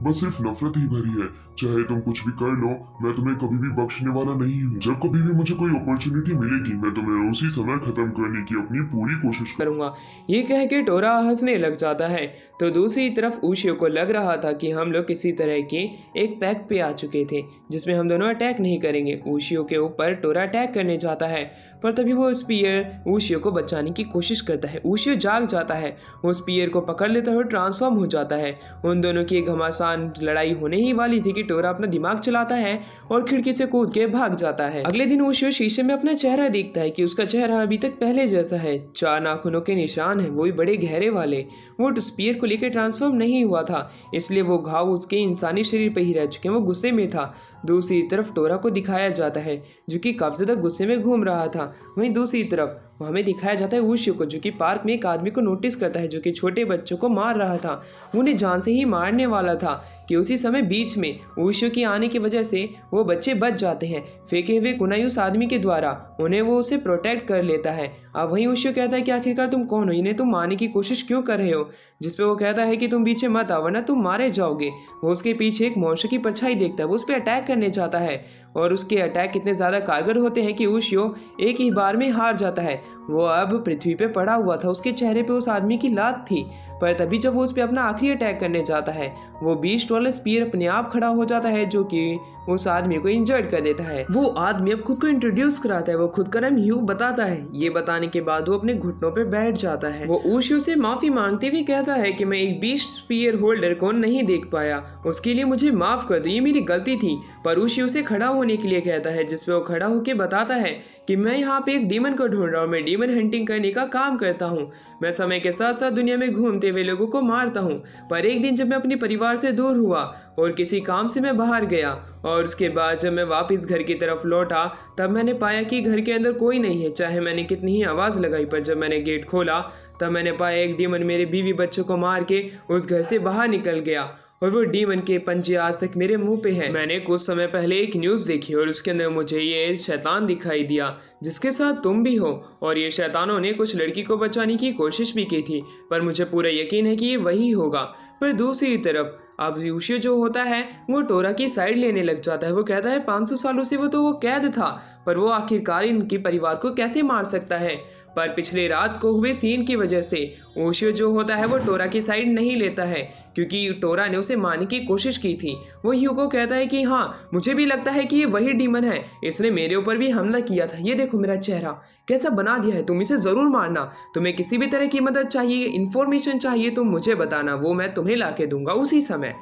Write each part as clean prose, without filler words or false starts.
बस सिर्फ नफरत ही भरी है। चाहे तुम कुछ भी कर लो, मैं तुम्हें कभी भी बख्शने वाला नहीं हूँ। जब कभी भी मुझे कोई अपॉर्चुनिटी मिलेगी, मैं तुम्हें उसी समय खत्म करने की अपनी पूरी कोशिश करूंगा। ये कह के टोरा हंसने लग जाता है। तो दूसरी तरफ ऊशियो को लग रहा था कि हम लोग किसी तरह के एक पैक्ट पे आ चुके थे जिसमें हम दोनों अटैक नहीं करेंगे। ऊशियो के ऊपर टोरा अटैक करने जाता है, पर तभी वो स्पीयर ऊशियो को बचाने की कोशिश करता है। ऊशियो जाग जाता है, वो स्पीयर को पकड़ लेता है और ट्रांसफॉर्म हो जाता है। उन दोनों की एक घमासान लड़ाई होने ही वाली थी कि टोरा अपना दिमाग चलाता है और खिड़की से कूद के भाग जाता है। अगले दिन ऊशियो शीशे में अपना चेहरा देखता है कि उसका चेहरा अभी तक पहले जैसा है। 4 नाखूनों के निशान है, वो भी बड़े गहरे वाले। वो स्पीयर को लेकर ट्रांसफॉर्म नहीं हुआ था, इसलिए वो घाव उसके इंसानी शरीर पर ही रह चुके हैं। वो गुस्से में था। दूसरी तरफ टोरा को दिखाया जाता है जो कि काफी ज्यादा गुस्से में घूम रहा था। वहीं दूसरी तरफ हमें दिखाया जाता है ऊशियो को, जो कि पार्क में एक आदमी को नोटिस करता है जो कि छोटे बच्चों को मार रहा था। वो उन्हें जान से ही मारने वाला था कि उसी समय बीच में ऊशियो की आने की वजह से वो बच्चे बच जाते हैं। फेंके हुए कुनाई उस आदमी के द्वारा उन्हें वो उसे प्रोटेक्ट कर लेता है। अब वहीं ऊशियो कहता है कि आखिरकार तुम कौन हो, इन्हें तुम मारने की कोशिश क्यों कर रहे हो। जिसपे वो कहता है कि तुम पीछे मत आओ वरना तुम मारे जाओगे। वो उसके पीछे एक मॉन्स्टर की परछाई देखता है, वो उस पर अटैक करने जाता है और उसके अटैक इतने ज़्यादा कारगर होते हैं कि ऊशियो एक ही बार में हार जाता है। वो अब पृथ्वी पे पड़ा हुआ था, उसके चेहरे पे उस आदमी की लात थी। पर तभी जब वो उस पर अपना आखिरी अटैक करने जाता है, वो बीस्ट वाला स्पीयर अपने आप खड़ा हो जाता है जो कि उस आदमी को इंजर्ड कर देता है। वो आदमी अब खुद को इंट्रोड्यूस कराता है, वो खुद का नाम ह्यू बताता है। ये बताने के बाद वो अपने घुटनों पे बैठ जाता है। वो ऊशियो से माफी मांगते हुए कहता है कि मैं एक बीस्ट स्पीयर होल्डर को नहीं देख पाया, उसके लिए मुझे माफ कर दो, ये मेरी गलती थी। पर ऊशियो से खड़ा होने के लिए कहता है, जिसपे वो खड़ा होकर बताता है कि मैं यहाँ पे एक डीमन को ढूंढ रहा हूँ, मैं डीमन हंटिंग करने का काम करता हूँ। मैं समय के साथ साथ दुनिया में घूमते हुए लोगों को मारता हूँ। पर एक दिन जब मैं अपने परिवार से दूर हुआ और किसी काम से मैं बाहर गया और उसके बाद जब मैं वापस घर की तरफ लौटा, तब मैंने पाया कि घर के अंदर कोई नहीं है। चाहे मैंने कितनी ही आवाज़ लगाई, पर जब मैंने गेट खोला तब मैंने पाया एक डीमन मेरे बीवी बच्चों को मार के उस घर से बाहर निकल गया और वो डीमन के पंजे आज तक मेरे मुंह पे हैं। मैंने कुछ समय पहले एक न्यूज़ देखी और उसके अंदर मुझे ये शैतान दिखाई दिया जिसके साथ तुम भी हो, और ये शैतानों ने कुछ लड़की को बचाने की कोशिश भी की थी, पर मुझे पूरा यकीन है कि ये वही होगा। पर दूसरी तरफ अब यूशियो जो होता है वो टोरा की साइड लेने लग जाता है। वो कहता है 500 सालों से वो कैद था, पर वो आखिरकार इनके परिवार को कैसे मार सकता है। पर पिछले रात को हुए सीन की वजह से ऊशियो जो होता है वो टोरा की साइड नहीं लेता है, क्योंकि टोरा ने उसे मारने की कोशिश की थी। वो ह्यू को कहता है कि हाँ, मुझे भी लगता है कि ये वही डीमन है, इसने मेरे ऊपर भी हमला किया था। ये देखो मेरा चेहरा कैसा बना दिया है, तुम इसे ज़रूर मारना। तुम्हें किसी भी तरह की मदद चाहिए, इन्फॉर्मेशन चाहिए तो मुझे बताना, वो मैं तुम्हें ला के दूंगा उसी समय।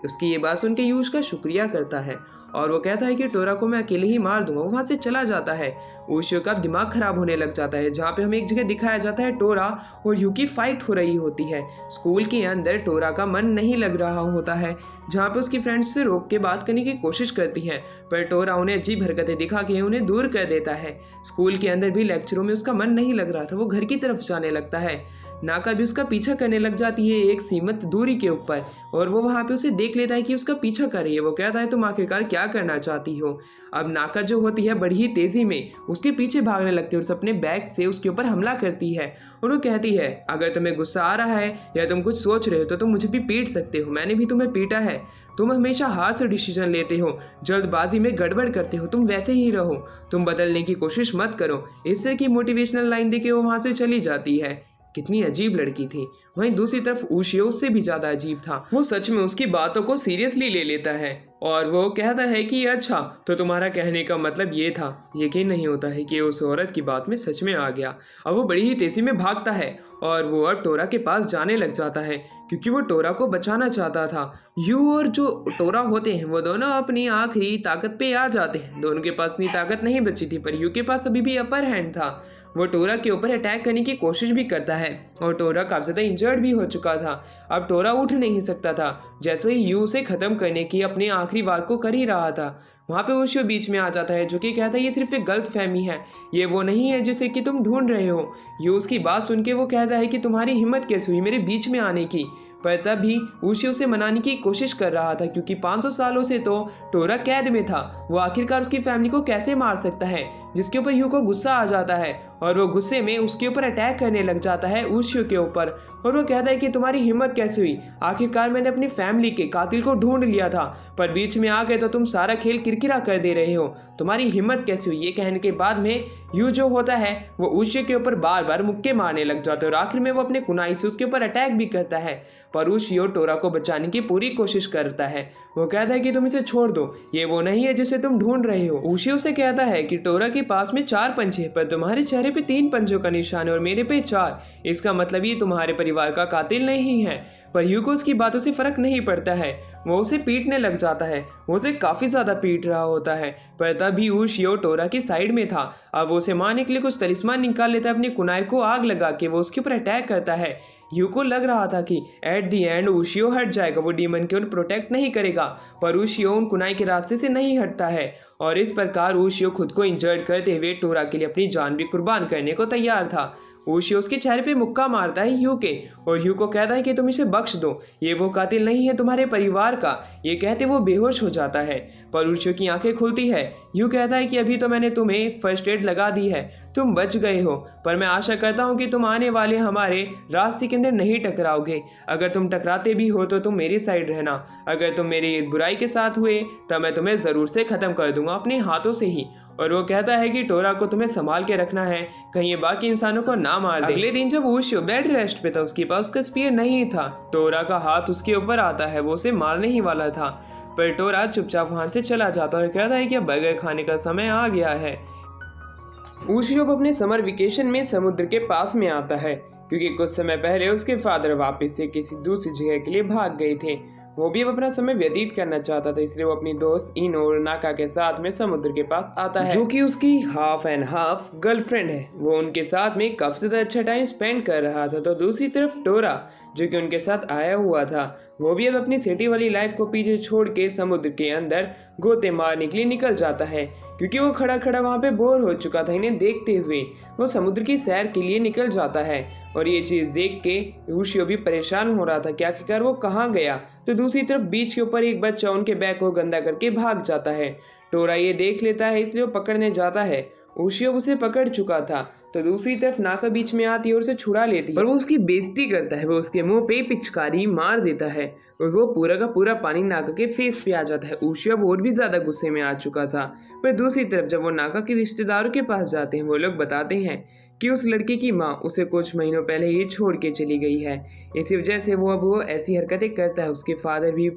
उसकी ये बात सुन के यूश का शुक्रिया करता है और वो कहता है कि टोरा को मैं अकेले ही मार दूंगा। वहाँ से चला जाता है। ऊशियो का दिमाग खराब होने लग जाता है, जहाँ पे हमें एक जगह दिखाया जाता है टोरा और ह्यू की फाइट हो रही होती है। स्कूल के अंदर टोरा का मन नहीं लग रहा होता है, जहाँ पे उसकी फ्रेंड्स से रोक के बात करने की कोशिश करती हैं, पर टोरा उन्हें अजीब हरकतें दिखा के उन्हें दूर कर देता है। स्कूल के अंदर भी लेक्चरों में उसका मन नहीं लग रहा था, वो घर की तरफ जाने लगता है। नाका भी उसका पीछा करने लग जाती है एक सीमित दूरी के ऊपर, और वो वहाँ पे उसे देख लेता है कि उसका पीछा कर रही है। वो कहता है तुम आखिरकार क्या करना चाहती हो। अब नाका जो होती है बड़ी ही तेज़ी में उसके पीछे भागने लगती है और अपने बैग से उसके ऊपर हमला करती है। और वो कहती है अगर तुम्हें गुस्सा आ रहा है या तुम कुछ सोच रहे हो तो तुम मुझे भी पीट सकते हो, मैंने भी तुम्हें पीटा है। तुम हमेशा हाथ से डिसीजन लेते हो, जल्दबाजी में गड़बड़ करते हो, तुम वैसे ही रहो, तुम बदलने की कोशिश मत करो। इससे की मोटिवेशनल लाइन देके वो वहाँ से चली जाती है। कितनी अजीब लड़की थी। वहीं दूसरी तरफ ऊशियो उससे भी ज़्यादा अजीब था। वो सच में उसकी बातों को सीरियसली ले लेता है और वो कहता है कि अच्छा तो तुम्हारा कहने का मतलब ये था। यकीन नहीं होता है कि उस औरत की बात में सच में आ गया। अब वो बड़ी ही तेज़ी में भागता है और वो अब टोरा के पास जाने लग जाता है, क्योंकि वो टोरा को बचाना चाहता था। यू और जो टोरा होते हैं वो दोनों अपनी आखिरी ताकत पे आ जाते हैं। दोनों के पास इतनी ताकत नहीं बची थी, पर यू के पास अभी भी अपर हैंड था। वो टोरा के ऊपर अटैक करने की कोशिश भी करता है और टोरा काफ़ी ज़्यादा इंजर्ड भी हो चुका था। अब टोरा उठ नहीं सकता था। जैसे ही यू से ख़त्म करने की अपने आखिरी वार को कर ही रहा था, वहाँ पे ऊशियो बीच में आ जाता है, जो कि कहता है ये सिर्फ एक गलत फहमी है, ये वो नहीं है जिसे कि तुम ढूंढ रहे हो। यू उसकी बात सुन के वो कहता है कि तुम्हारी हिम्मत कैसे हुई मेरे बीच में आने की। पर तब भी ऊशियो उसे मनाने की कोशिश कर रहा था, क्योंकि 500 सालों से तो टोरा कैद में था। वो आखिरकार उसकी फैमिली को कैसे मार सकता है, जिसके ऊपर यू को गुस्सा आ जाता है और वो गुस्से में उसके ऊपर अटैक करने लग जाता है उशियो के ऊपर। और वो कहता है कि तुम्हारी हिम्मत कैसे हुई, आखिरकार मैंने अपनी फैमिली के कातिल को ढूंढ लिया था, पर बीच में आ गए तो तुम सारा खेल किरकिरा कर दे रहे हो, तुम्हारी हिम्मत कैसे हुई। ये कहने के बाद में यू जो होता है वो उशियो के ऊपर बार बार मुक्के मारने लग जाता है और आखिर में वो अपने कुनाई से उसके ऊपर अटैक भी करता है। पर उशियो टोरा को बचाने की पूरी कोशिश करता है। वो कहता है कि तुम इसे छोड़ दो, ये वो नहीं है जिसे तुम ढूंढ रहे हो। उशियो से कहता है कि टोरा के पास में 4 पंजे हैं, पर तुम्हारे चेहरे पे 3 पंजों का निशान है और मेरे पे 4, इसका मतलब ये तुम्हारे परिवार का कातिल नहीं है। पर ह्यू को उसकी बातों से फर्क नहीं पड़ता है, वो उसे पीटने लग जाता है, वो उसे काफी ज्यादा पीट रहा होता है। पर तभी उशियो टोरा की साइड में था। अब वो उसे मारने के लिए कुछ तलिस्मान निकाल लेता है, अपनी कुनाई को आग लगा के वो उसके ऊपर अटैक करता है। ह्यू को लग रहा था कि एट दी एंड उशियो हट जाएगा, वो डीमन के उन प्रोटेक्ट नहीं करेगा, पर उशियो उन कुनाई के रास्ते से नहीं हटता है और इस प्रकार उशियो खुद को इंजर्ड करते हुए टोरा के लिए अपनी जान भी कुर्बान करने को तैयार था। उशियो उसके चेहरे पे मुक्का मारता है ह्यू के और ह्यू को कहता है कि तुम इसे बख्श दो, ये वो कातिल नहीं है तुम्हारे परिवार का। ये कहते वो बेहोश हो जाता है, पर उशियो की आंखें खुलती है। ह्यू कहता है कि अभी तो मैंने तुम्हें फर्स्ट एड लगा दी है, तुम बच गए हो, पर मैं आशा करता हूँ कि तुम आने वाले हमारे रास्ते के अंदर नहीं टकराओगे। अगर तुम टकराते भी हो तो तुम मेरी साइड रहना, अगर तुम मेरी बुराई के साथ हुए तब मैं तुम्हें ज़रूर से ख़त्म कर दूंगा अपने हाथों से ही। और वो कहता है कि टोरा को तुम्हें संभाल के रखना है, कहीं ये बाकी इंसानों को ना मार दे। अगले दिन जब उशियो बेड रेस्ट पे था, उसके पास उसका स्पीयर नहीं था। टोरा का हाथ उसके ऊपर आता है, वो उसे मारने ही वाला था, पर टोरा चुपचाप वहां से चला जाता है और कहता है कि अब बर्गर खाने का समय आ गया है। उशियो अपने समर वेकेशन में समुद्र के पास में आता है, क्योंकि कुछ समय पहले उसके फादर वापस से किसी दूसरी जगह के लिए भाग गए थे। वो भी अब अपना समय व्यतीत करना चाहता था, इसलिए वो अपनी दोस्त इनो और नाका के साथ में समुद्र के पास आता है, जो कि उसकी हाफ एंड हाफ गर्लफ्रेंड है। वो उनके साथ में काफी ज्यादा अच्छा टाइम स्पेंड कर रहा था। तो दूसरी तरफ टोरा जो कि उनके साथ आया हुआ था, वो भी अब अपनी सिटी वाली लाइफ को पीछे छोड़ के समुद्र के अंदर गोते मारने के लिए निकल जाता है, क्योंकि वो खड़ा खड़ा वहाँ पे बोर हो चुका था इन्हें देखते हुए। वो समुद्र की सैर के लिए निकल जाता है और ये चीज़ देख के उशियो भी परेशान हो रहा था कि आखिरकार वो कहाँ गया। तो दूसरी तरफ बीच के ऊपर एक बच्चा उनके बैग को गंदा करके भाग जाता है। टोरा ये देख लेता है, इसलिए वो पकड़ने जाता है। उशियो उसे पकड़ चुका था, तो दूसरी तरफ नाका बीच में आती है और उसे छुड़ा लेती है और वो उसकी बेइज्जती करता है। वो उसके मुंह पे पिचकारी मार देता है और वो पूरा का पूरा पानी नाका के फेस पे आ जाता है। उशियो और भी ज्यादा गुस्से में आ चुका था। पर दूसरी तरफ जब वो नाका के रिश्तेदारों के पास जाते हैं, वो लोग बताते हैं कि उस लड़के की माँ उसे कुछ महीनों पहले ही छोड़ के चली गई है, इसी वजह से वो ऐसी हरकतें करता है। उसके फादर भी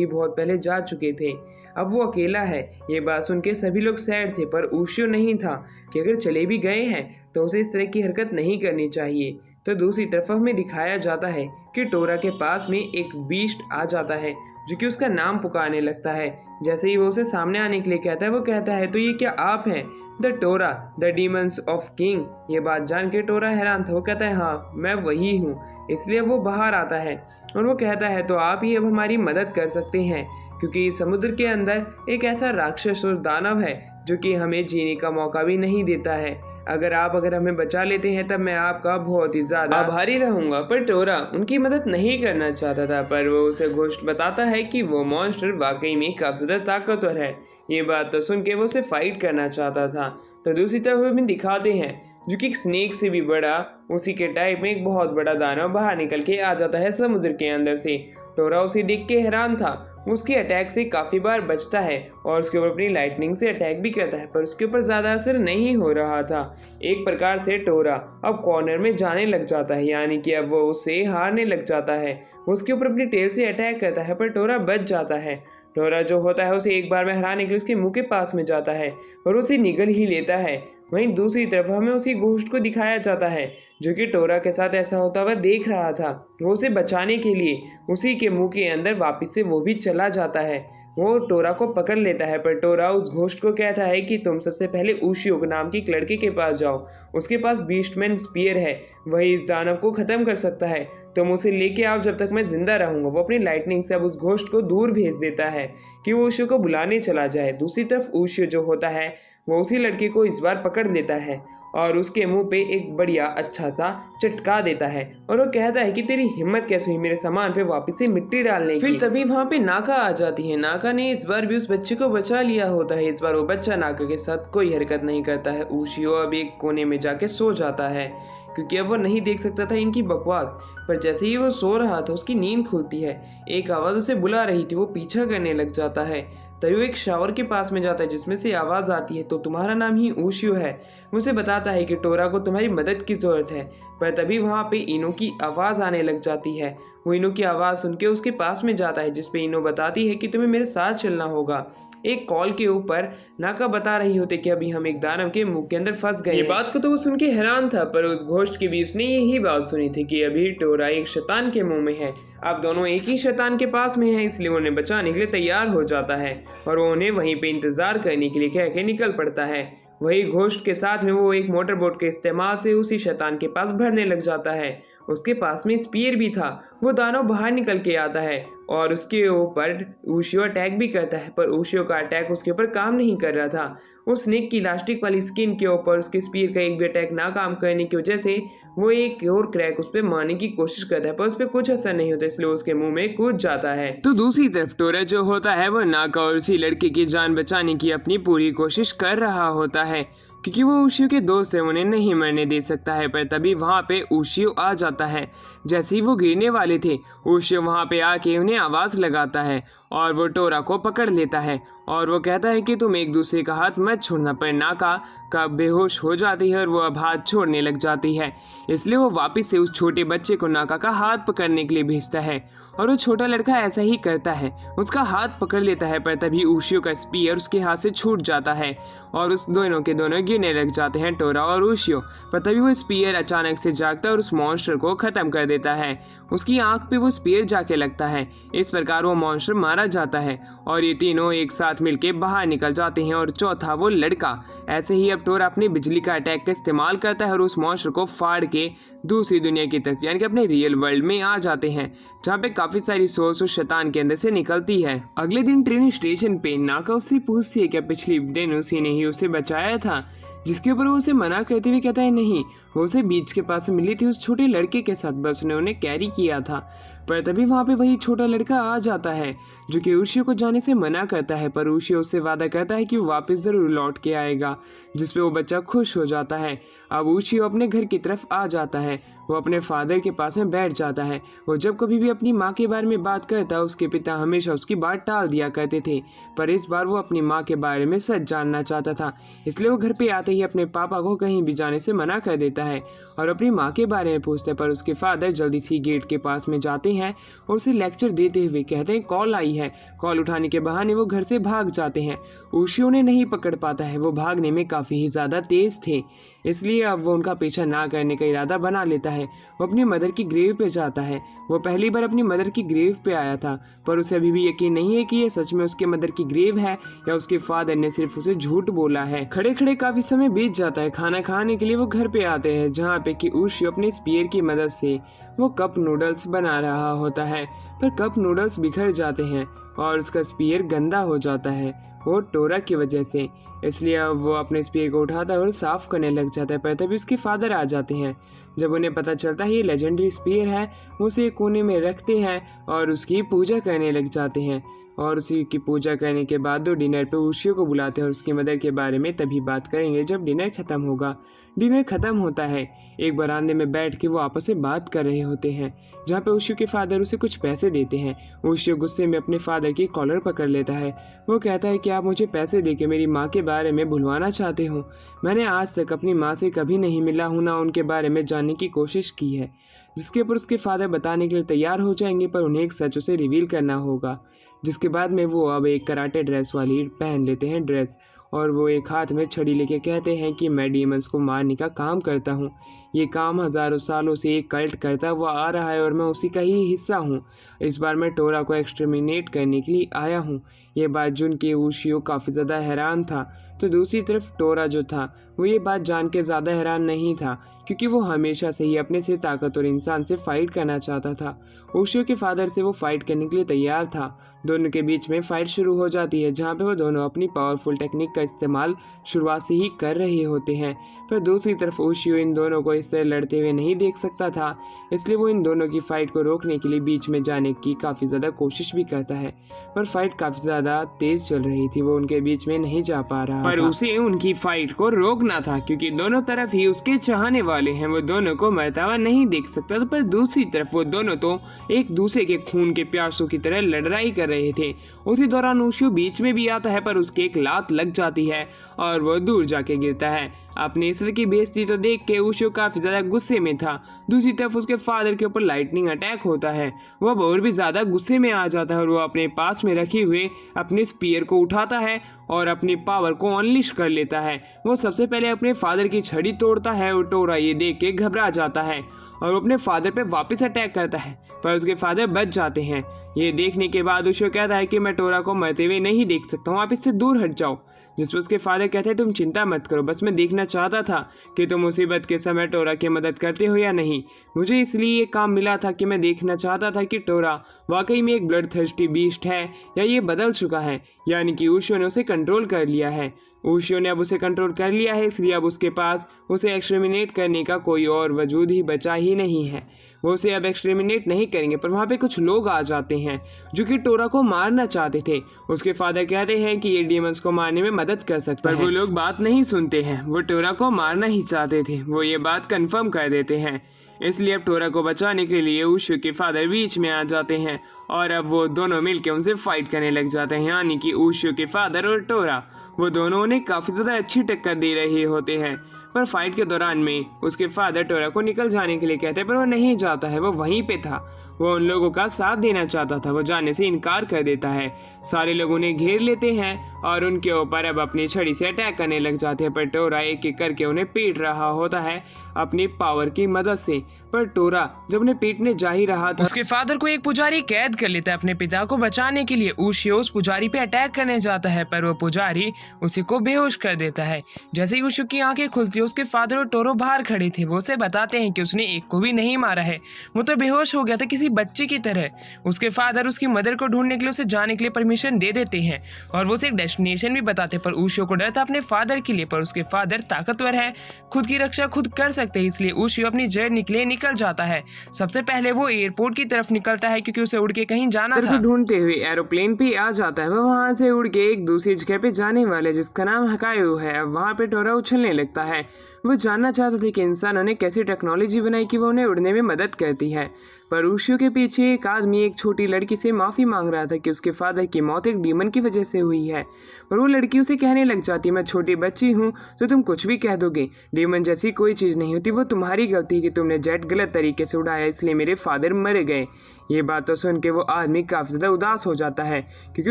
बहुत पहले जा चुके थे, अब वो अकेला है। ये बात सुन के सभी लोग सैड थे, पर उशियो नहीं था कि अगर चले भी गए हैं तो उसे इस तरह की हरकत नहीं करनी चाहिए। तो दूसरी तरफ हमें दिखाया जाता है कि टोरा के पास में एक बीस्ट आ जाता है, जो कि उसका नाम पुकारने लगता है। जैसे ही वो उसे सामने आने के लिए कहता है, वो कहता है तो ये क्या आप हैं, the Torah the demons of king. ये बात जान के टोरा हैरान था। वो कहता है हाँ मैं वही हूँ। इसलिए वो बाहर आता है और वो कहता है तो आप ही अब हमारी मदद कर सकते हैं, क्योंकि समुद्र के अंदर एक ऐसा राक्षस और दानव है जो कि हमें जीने का मौका भी नहीं देता है। अगर हमें बचा लेते हैं तब मैं आपका बहुत ही ज्यादा आभारी रहूंगा। पर टोरा उनकी मदद नहीं करना चाहता था, पर वो उसे घोस्ट बताता है कि वो मॉन्स्टर वाकई में काफी ज्यादा ताकतवर है। ये बात तो सुन के वो उसे फाइट करना चाहता था। तो दूसरी तरफ भी दिखाते हैं जो कि स्नेक से भी बड़ा, उसी के टाइप में एक बहुत बड़ा दानव बाहर निकल के आ जाता है समुद्र के अंदर से। टोरा उसे देख के हैरान था, उसके अटैक से काफ़ी बार बचता है और उसके ऊपर अपनी लाइटनिंग से अटैक भी करता है, पर उसके ऊपर ज़्यादा असर नहीं हो रहा था। एक प्रकार से टोरा अब कॉर्नर में जाने लग जाता है, यानी कि अब वो उससे हारने लग जाता है। उसके ऊपर अपनी टेल से अटैक करता है, पर टोरा बच जाता है। टोरा जो होता है उसे एक बार में हराने के लिए उसके मुंह के पास में जाता है और उसे निगल ही लेता है। वहीं दूसरी तरफ हमें उसी घोस्ट को दिखाया जाता है जो कि टोरा के साथ ऐसा होता हुआ देख रहा था। वो उसे बचाने के लिए उसी के मुंह के अंदर वापस से वो भी चला जाता है। वो टोरा को पकड़ लेता है, पर टोरा उस घोस्ट को कहता है कि तुम सबसे पहले उशियो नाम की एक लड़के के पास जाओ, उसके पास बीस्टमैन स्पीयर है, वही इस दानव को ख़त्म कर सकता है, तुम उसे लेके आओ जब तक मैं जिंदा रहूंगा। वो अपनी लाइटनिंग से अब उस घोस्ट को दूर भेज देता है कि वो उशियो को बुलाने चला जाए। दूसरी तरफ उशियो जो होता है वो उसी लड़के को इस बार पकड़ लेता है और उसके मुंह पे एक बढ़िया अच्छा सा चटका देता है और वो कहता है कि तेरी हिम्मत कैसे हुई मेरे सामान पे वापस से मिट्टी डालने की। फिर तभी वहाँ पे नाका आ जाती है। नाका ने इस बार भी उस बच्चे को बचा लिया होता है। इस बार वो बच्चा नाका के साथ कोई हरकत नहीं करता है। उशियो अब एक कोने में जाके सो जाता है क्योंकि अब वो नहीं देख सकता था इनकी बकवास। पर जैसे ही वो सो रहा था उसकी नींद खुलती है। एक आवाज़ उसे बुला रही थी। वो पीछा करने लग जाता है। तभी वो एक शावर के पास में जाता है जिसमें से आवाज़ आती है, तो तुम्हारा नाम ही उशियो है। वो उसे बताता है कि टोरा को तुम्हारी मदद की ज़रूरत है। पर तभी वहाँ पे इनो की आवाज़ आने लग जाती है। वो इनो की आवाज़ सुन के उसके पास में जाता है जिसपे इनो बताती है कि तुम्हें मेरे साथ चलना होगा। एक कॉल के ऊपर नाका बता रही होते कि अभी हम एक दानव के मुंह के अंदर फंस गए। ये बात को तो वो सुन के हैरान था, पर उस घोस्ट की भी उसने यही बात सुनी थी कि अभी टोरा एक शैतान के मुंह में है। अब दोनों एक ही शैतान के पास में हैं, इसलिए उन्हें बचाने के लिए तैयार हो जाता है और वो उन्हें वहीं पे इंतजार करने के लिए कह के निकल पड़ता है। वही घोस्ट के साथ में वो एक मोटर बोट के इस्तेमाल से उसी शैतान के पास भरने लग जाता है। उसके पास में स्पीयर भी था। वो दानव बाहर निकल के आता है और उसके ऊपर उशियो अटैक भी करता है, पर उशियो का अटैक उसके ऊपर काम नहीं कर रहा था। उस स्नेक की इलास्टिक वाली स्किन के ऊपर उसके स्पीयर का एक भी अटैक ना काम करने की वजह से वो एक और क्रैक उस पर मारने की कोशिश करता है, पर उस पर कुछ असर नहीं होता, इसलिए उसके मुंह में कूद जाता है। तो दूसरी तरफ टोरा जो होता है वो नाका और उसी लड़के की जान बचाने की अपनी पूरी कोशिश कर रहा होता है क्योंकि वो उशियो के दोस्त है, उन्हें नहीं मरने दे सकता है। पर तभी वहाँ पे उशियो आ जाता है। जैसे ही वो गिरने वाले थे उशियो वहाँ पे आके उन्हें आवाज़ लगाता है और वो टोरा को पकड़ लेता है और वो कहता है कि तुम एक दूसरे का हाथ मत छोड़ना। पर नाका का बेहोश हो जाती है और वो अब हाथ छोड़ने लग जाती है, इसलिए वो वापस से उस छोटे बच्चे को नाका का हाथ पकड़ने के लिए भेजता है और वो छोटा लड़का ऐसा ही करता है, उसका हाथ पकड़ लेता है। पर तभी उशियो का स्पीयर उसके हाथ से छूट जाता है और उस दोनों के दोनों गिरने लग जाते हैं, टोरा और उशियो। पर तभी वो स्पीयर अचानक से जागता है और उस मॉन्स्टर को ख़त्म कर देता है। उसकी आंख पे वो स्पीयर जाके लगता है। इस प्रकार वो मॉन्स्टर मारा जाता है और ये तीनों एक साथ मिलके बाहर निकल जाते हैं और चौथा वो लड़का। ऐसे ही अब टोरा अपनी बिजली का अटैक का इस्तेमाल करता है और उस मॉन्स्टर को फाड़ के दूसरी दुनिया की तरफ यानी कि अपने रियल वर्ल्ड में आ जाते हैं, जहाँ पे काफ़ी सारी सोर्स उस शैतान के अंदर से निकलती है। अगले दिन ट्रेन स्टेशन पे नाका उससे पूछती है क्या पिछले दिन उसी ने ही उसे बचाया था, जिसके ऊपर वो उसे मना करते हुए कहता है नहीं, वो उसे बीच के पास मिली थी उस छोटे लड़के के साथ, बस ने उन्हें कैरी किया था। पर तभी वहाँ पे वही छोटा लड़का आ जाता है जो कि उशियो को जाने से मना करता है, पर उशियो उससे वादा करता है कि वो वापस ज़रूर लौट के आएगा, जिसपे वो बच्चा खुश हो जाता है। अब उशियो अपने घर की तरफ आ जाता है। वो अपने फादर के पास में बैठ जाता है। वो जब कभी भी अपनी माँ के बारे में बात करता है उसके पिता हमेशा उसकी बात टाल दिया करते थे, पर इस बार वो अपनी माँ के बारे में सच जानना चाहता था, इसलिए वो घर पे आते ही अपने पापा को कहीं भी जाने से मना कर देता है और अपनी माँ के बारे में पूछता है। पर उसके फादर जल्दी सी गेट के पास में जाते हैं और उसे लेक्चर देते हुए कहते हैं कॉल आई है। कॉल उठाने के बहाने वो घर से भाग जाते हैं। उशियो ने नहीं पकड़ पाता है, वो भागने में काफ़ी ही ज़्यादा तेज़ थे, इसलिए अब वो उनका पीछा ना करने का इरादा बना लेता है। वो अपनी मदर की ग्रेव पे जाता है। वो पहली बार अपनी मदर की ग्रेव पे आया था, पर उसे अभी भी यकीन नहीं है कि ये सच में उसके मदर की ग्रेव है या उसके फादर ने सिर्फ उसे झूठ बोला है। खड़े खड़े काफ़ी समय बीत जाता है। खाना खाने के लिए वो घर पे आते हैं, जहाँ पे कि उशियो अपने स्पीयर की मदद से वो कप नूडल्स बना रहा होता है, पर कप नूडल्स बिखर जाते हैं और उसका स्पीयर गंदा हो जाता है वो टोरा की वजह से, इसलिए अब वो अपने स्पीयर को उठाता है और साफ करने लग जाता है। पर तभी उसके फादर आ जाते हैं। जब उन्हें पता चलता है ये लेजेंडरी स्पीयर है, वो उसे एक कोने में रखते हैं और उसकी पूजा करने लग जाते हैं। और उसी की पूजा करने के बाद वो डिनर पे उशियो को बुलाते हैं और उसकी मदर के बारे में तभी बात करेंगे जब डिनर ख़त्म होगा। डिनर ख़त्म होता है। एक बरामदे में बैठ के वो आपस में बात कर रहे होते हैं, जहाँ पे उशियो के फादर उसे कुछ पैसे देते हैं। उशियो गुस्से में अपने फादर की कॉलर पकड़ लेता है। वो कहता है कि आप मुझे पैसे देके मेरी माँ के बारे में भुलवाना चाहते हो। मैंने आज तक अपनी माँ से कभी नहीं मिला हूँ, ना उनके बारे में जानने की कोशिश की है। जिसके ऊपर उसके फादर बताने के लिए तैयार हो जाएंगे, पर उन्हें एक सच उसे रिवील करना होगा। जिसके बाद में वो अब एक कराटे ड्रेस वाली पहन लेते हैं ड्रेस, और वो एक हाथ में छड़ी लेके कहते हैं कि मैं डीमंस को मारने का काम करता हूँ। ये काम हज़ारों सालों से एक कल्ट करता हुआ आ रहा है और मैं उसी का ही हिस्सा हूँ। इस बार मैं टोरा को एक्सटर्मिनेट करने के लिए आया हूँ। ये बात सुन के उशियो काफ़ी ज़्यादा हैरान था, तो दूसरी तरफ टोरा जो था वो ये बात जान के ज़्यादा हैरान नहीं था, क्योंकि वो हमेशा से ही अपने से ताकतवर इंसान से फाइट करना चाहता था। उशियो के फादर से वो फाइट करने के लिए तैयार था। दोनों के बीच में फाइट शुरू हो जाती है, जहाँ पे वो दोनों अपनी पावरफुल टेक्निक का इस्तेमाल शुरुआत से ही कर रहे होते हैं। पर दूसरी तरफ उशियो इन दोनों को इस तरह लड़ते हुए नहीं देख सकता था, इसलिए वो इन दोनों की फाइट को रोकने के लिए बीच में जाने की काफ़ी ज़्यादा कोशिश भी करता है। पर फाइट काफ़ी ज़्यादा तेज़ चल रही थी, वो उनके बीच में नहीं जा पा रहा पर उसे उनकी फाइट को रोकना था, क्योंकि दोनों तरफ ही उसके चाहने वाले हैं। वो दोनों को मरता हुआ नहीं देख सकता था, पर दूसरी तरफ वो दोनों तो एक दूसरे के खून के प्यासों की तरह लड़ाई कर रहे थे। उसी दौरान उशियो बीच में भी आता है, पर उसके एक लात लग जाती है और वो दूर जाके गिरता है। अपने इस की बेइज्जती तो देख के उशियो काफी ज्यादा गुस्से में था। दूसरी तरफ उसके फादर के ऊपर लाइटनिंग अटैक होता है। वो अब और भी ज्यादा गुस्से में आ जाता है और वो अपने पास में रखे हुए अपने स्पीयर को उठाता है और अपनी पावर को अनलिश कर लेता है। वो सबसे पहले अपने फादर की छड़ी तोड़ता है और टोरा ये देख के घबरा जाता है और वो अपने फादर पे वापस अटैक करता है, पर उसके फादर बच जाते हैं। ये देखने के बाद उशियो कहता है कि मैं टोरा को मरते हुए नहीं देख सकता हूँ, आप इससे दूर हट जाओ। जिस पर उसके फादर कहते हैं तुम चिंता मत करो, बस मैं देखना चाहता था कि तुम मुसीबत के समय टोरा की मदद करते हो या नहीं। मुझे इसलिए ये काम मिला था कि मैं देखना चाहता था कि टोरा वाकई में एक ब्लड थर्स्टी बीस्ट है या ये बदल चुका है, यानी कि उशियो ने उसे कंट्रोल कर लिया है। उशियो ने अब उसे कंट्रोल कर लिया है, इसलिए अब उसके पास उसे एक्सटर्मिनेट करने का कोई और वजूद ही बचा ही नहीं है। वो उसे अब एक्सटर्मिनेट नहीं करेंगे, पर वहाँ पे कुछ लोग आ जाते हैं जो कि टोरा को मारना चाहते थे। उसके फादर कहते हैं कि ये डीमंस को मारने में मदद कर सकता है, पर वो लोग बात नहीं सुनते हैं। वो टोरा को मारना ही चाहते थे, वो ये बात कंफर्म कर देते हैं। इसलिए अब टोरा को बचाने के लिए उशियो के फादर बीच में आ जाते हैं और अब वो दोनों मिलकर उनसे फाइट करने लग जाते हैं, यानी कि उशियो के फादर और टोरा। वो दोनों उन्हें काफ़ी ज़्यादा अच्छी टक्कर दे रहे होते हैं। पर फाइट के दौरान में उसके फादर टोरा को निकल जाने के लिए कहते हैं, पर वो नहीं जाता है। वो वहीं पे था, वो उन लोगों का साथ देना चाहता था, वो जाने से इनकार कर देता है। सारे लोग उन्हें घेर लेते हैं और उनके ऊपर अब अपनी छड़ी से अटैक करने लग जाते हैं, पर टोरा एक एक करके उन्हें पीट रहा होता है अपनी पावर की मदद से। पर टोरा जब उन्हें पीटने जा ही रहा था, उसके फादर को एक पुजारी कैद कर लेता है अपने पिता को बचाने के लिए। उशियो उस पुजारी पे अटैक करने जाता है, पर वो पुजारी उसी को बेहोश कर देता है। जैसे ही उशियो की आंखें खुलती है, उसके फादर और टोरो बाहर खड़े थे। वो उसे बताते हैं कि उसने एक को भी नहीं मारा है, वो तो बेहोश हो गया था किसी बच्चे की तरह। उसके फादर उसकी मदर को ढूंढने के लिए उसे जाने के लिए परमिशन दे देते हैं और वो उसे एक डेस्टिनेशन भी बताते हैं। पर उशियो को डर था अपने फादर के लिए, पर उसके फादर ताकतवर है, खुद की रक्षा खुद कर सकते हैं, इसलिए उशियो अपनी जर्नी के लिए निकल जाता है। सबसे पहले वो एयरपोर्ट की तरफ निकलता है, क्योंकि उसे उड़ के कहीं जाना था। ढूंढते हुए एरोप्लेन पे आ जाता है। वो वहाँ से उड़ के एक दूसरी जगह पे जाने वाले जिसका नाम हकायो है। अब वहाँ पे टोरा उछलने लगता है। वो जानना चाहते थे कि इंसानों ने कैसी टेक्नोलॉजी बनाई कि वो उन्हें उड़ने में मदद करती है। पर उशियो के पीछे एक आदमी एक छोटी लड़की से माफ़ी मांग रहा था कि उसके फादर की मौत एक डीमन की वजह से हुई है। पर वो लड़की उसे कहने लग जाती है, मैं छोटी बच्ची हूँ तो तुम कुछ भी कह दोगे, डीमन जैसी कोई चीज़ नहीं होती, वो तुम्हारी गलती कि तुमने जेट गलत तरीके से उड़ाया, इसलिए मेरे फादर मर गए। ये बात तो सुन के वो आदमी काफ़ी ज़्यादा उदास हो जाता है, क्योंकि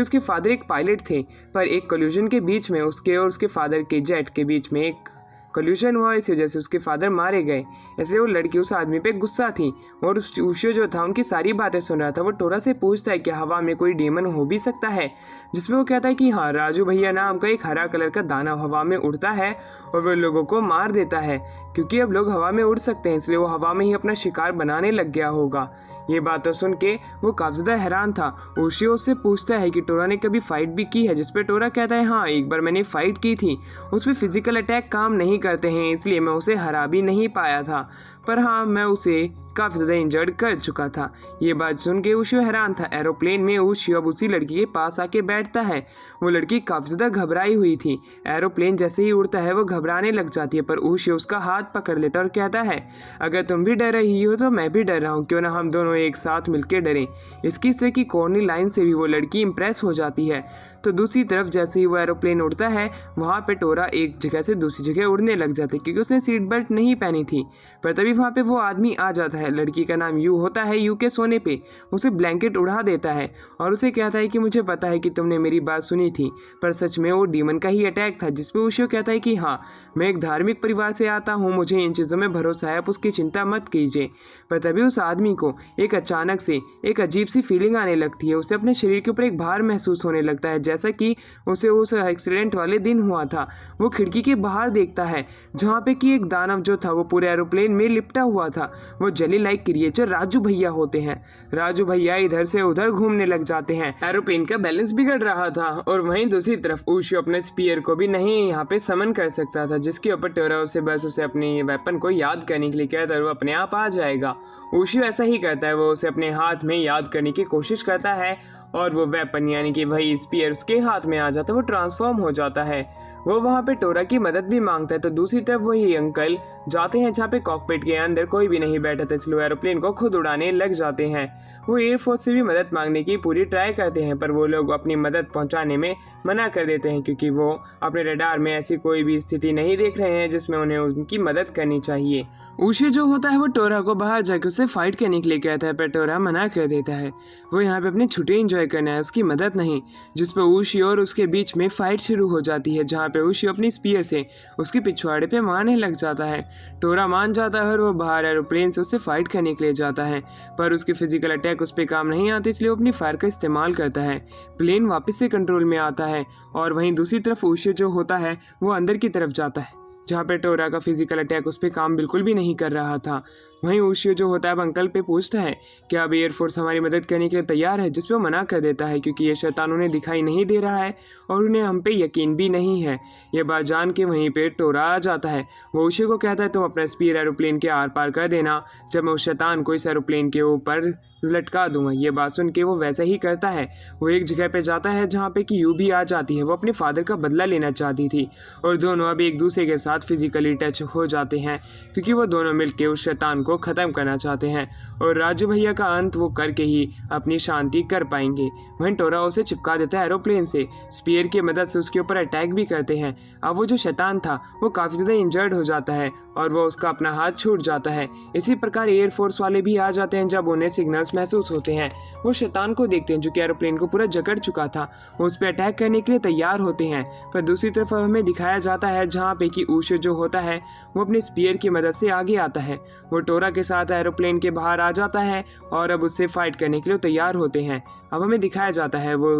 उसके फादर एक पायलट थे, पर एक कोलिजन के बीच में उसके और उसके फादर के जेट के बीच में एक कोल्यूशन हुआ, इस वजह से उसके फादर मारे गए। इसलिए वो लड़की उस आदमी पे गुस्सा थी और उस उशियो जो था उनकी सारी बातें सुन रहा था। वो टोरा से पूछता है कि हवा में कोई डीमन हो भी सकता है, जिसमें वो कहता है कि हाँ, राजू भैया नाम का एक हरा कलर का दाना हवा में उड़ता है और वो लोगों को मार देता है। क्योंकि अब लोग हवा में उड़ सकते हैं, इसलिए वो हवा में ही अपना शिकार बनाने लग गया होगा। ये बातें सुन के वो काफ़ी ज़्यादा हैरान था। उशियो उससे पूछता है कि टोरा ने कभी फाइट भी की है, जिस पे टोरा कहता है हाँ, एक बार मैंने फ़ाइट की थी, उसमें फिजिकल अटैक काम नहीं करते हैं, इसलिए मैं उसे हरा भी नहीं पाया था, पर हाँ, मैं उसे काफ़ी ज़्यादा इंजर्ड कर चुका था। ये बात सुन के उशियो हैरान था। एरोप्लेन में उशियो अब उसी लड़की के पास आके बैठता है। वो लड़की काफ़ी ज़्यादा घबराई हुई थी। एरोप्लेन जैसे ही उड़ता है वो घबराने लग जाती है, पर उशियो उसका हाथ पकड़ लेता और कहता है, अगर तुम भी डर रही हो तो मैं भी डर रहा हूँ, क्यों ना हम दोनों एक साथ मिलकर डरें। इसकी तरह की कॉर्नी लाइन से भी वो लड़की इंप्रेस हो जाती है। तो दूसरी तरफ जैसे ही वो एरोप्लेन उड़ता है, वहाँ पे टोरा एक जगह से दूसरी जगह उड़ने लग जाता है, क्योंकि उसने सीट बेल्ट नहीं पहनी थी। पर तभी वहाँ पे वो आदमी आ जाता है है। लड़की का नाम यू होता है। यू के सोने पे उसे ब्लैंकेट उड़ा देता है और उसे कहता है कि मुझे पता है कि तुमने मेरी बात सुनी थी, पर सच में वो डीमन का ही अटैक था। जिसपे उशियो कहता है कि हाँ, मैं एक धार्मिक परिवार से आता हूँ, मुझे इन चीज़ों में भरोसा है, आप उसकी चिंता मत कीजिए। पर तभी उस आदमी को एक अचानक से एक अजीब सी फीलिंग आने लगती है। उसे अपने शरीर के ऊपर एक भार महसूस होने लगता है, जैसा कि उसे उस एक्सीडेंट वाले दिन हुआ था। वो खिड़की के बाहर देखता है जहाँ पे कि एक दानव जो था वो पूरे एरोप्लेन में लिपटा हुआ था। वो जेली लाइक क्रिएचर राजू भैया होते हैं। राजू भैया इधर से उधर घूमने लग जाते हैं। एरोप्लेन का बैलेंस बिगड़ रहा था और वहीं दूसरी तरफ उशियो अपने स्पीयर को भी नहीं यहाँ पे समन कर सकता था, जिसके ऊपर टोरा उसे अपनी वेपन को याद करने के लिए कहता है वो अपने आप आ जाएगा। उशियो ऐसा ही करता है, वो उसे अपने हाथ में याद करने की कोशिश करता है और वो वेपन यानी कि वही स्पीयर उसके हाथ में आ जाता है, वो ट्रांसफॉर्म हो जाता है। वो वहाँ पे टोरा की मदद भी मांगता है। तो दूसरी तरफ वही अंकल जाते हैं जहाँ पे कॉकपिट के अंदर कोई भी नहीं बैठा था, इसलिए एरोप्लेन को खुद उड़ाने लग जाते हैं। वो एयरफोर्स से भी मदद मांगने की पूरी ट्राई करते हैं, पर वो लोग अपनी मदद पहुँचाने में मना कर देते हैं, क्योंकि वो अपने रडार में ऐसी कोई भी स्थिति नहीं देख रहे हैं जिसमें उन्हें उनकी मदद करनी चाहिए। उशियो जो होता है वो टोरा को बाहर जाकर उससे फाइट करने के लिए कहता है, पर टोरा मना कर देता है। वो यहाँ पे अपनी छुट्टी एंजॉय करना है, उसकी मदद नहीं। जिस पर उशियो और उसके बीच में फाइट शुरू हो जाती है, जहाँ पे उशियो अपनी स्पीयर से उसके पिछवाड़े पे मारने लग जाता है। टोरा मान जाता है और वो बाहर एरोप्लेन से उससे फाइट करने के लिए जाता है, पर उसकी फिजिकल अटैक उस पर काम नहीं आती, इसलिए वो अपनी फायर का इस्तेमाल करता है। प्लेन वापस से कंट्रोल में आता है और वहीं दूसरी तरफ उशियो जो होता है वो अंदर की तरफ जाता है, जहाँ पे टोरा का फिजिकल अटैक उस पर काम बिल्कुल भी नहीं कर रहा था। वहीं उशियो जो होता है अब अंकल पे पूछता है कि अब एयरफोर्स हमारी मदद करने के लिए तैयार है, जिस पे वो मना कर देता है, क्योंकि ये शैतान उन्हें दिखाई नहीं दे रहा है और उन्हें हम पे यकीन भी नहीं है। ये बात जान के वहीं पे टोरा आ जाता है। वो उशियो को कहता है तुम अपना स्पीयर एरोप्लेन के आर पार कर देना, जब मैं उस शैतान को इस एरोप्लेन के ऊपर लटका दूंगा। ये बात सुन के वो वैसा ही करता है। वो एक जगह पे जाता है जहाँ पे कि यू भी आ जाती है। वो अपने फादर का बदला लेना चाहती थी और दोनों अब एक दूसरे के साथ फिजिकली टच हो जाते हैं, क्योंकि वो दोनों मिलकर उस शैतान को ख़त्म करना चाहते हैं और राजू भैया का अंत वो करके ही अपनी शांति कर पाएंगे। वहीं टोरा उसे चिपका देता है एरोप्लेन से, स्पीयर की मदद से उसके ऊपर अटैक भी करते हैं। अब वो जो शैतान था वो काफ़ी ज़्यादा इंजर्ड हो जाता है और वो उसका अपना हाथ छूट जाता है। इसी प्रकार एयरफोर्स वाले भी आ जाते हैं। जब उन्हें सिग्नल्स महसूस होते हैं वो शैतान को देखते हैं जो कि एरोप्लेन को पूरा जकड़ चुका था। वो उस पर अटैक करने के लिए तैयार होते हैं, पर दूसरी तरफ हमें दिखाया जाता है जहाँ पे कि उशियो जो होता है वो अपने स्पीयर की मदद से आगे आता है। वो टोरा के साथ एरोप्लेन के बाहर आ जाता है और अब उससे फाइट करने के लिए तैयार होते हैं। अब हमें दिखाया जाता है वो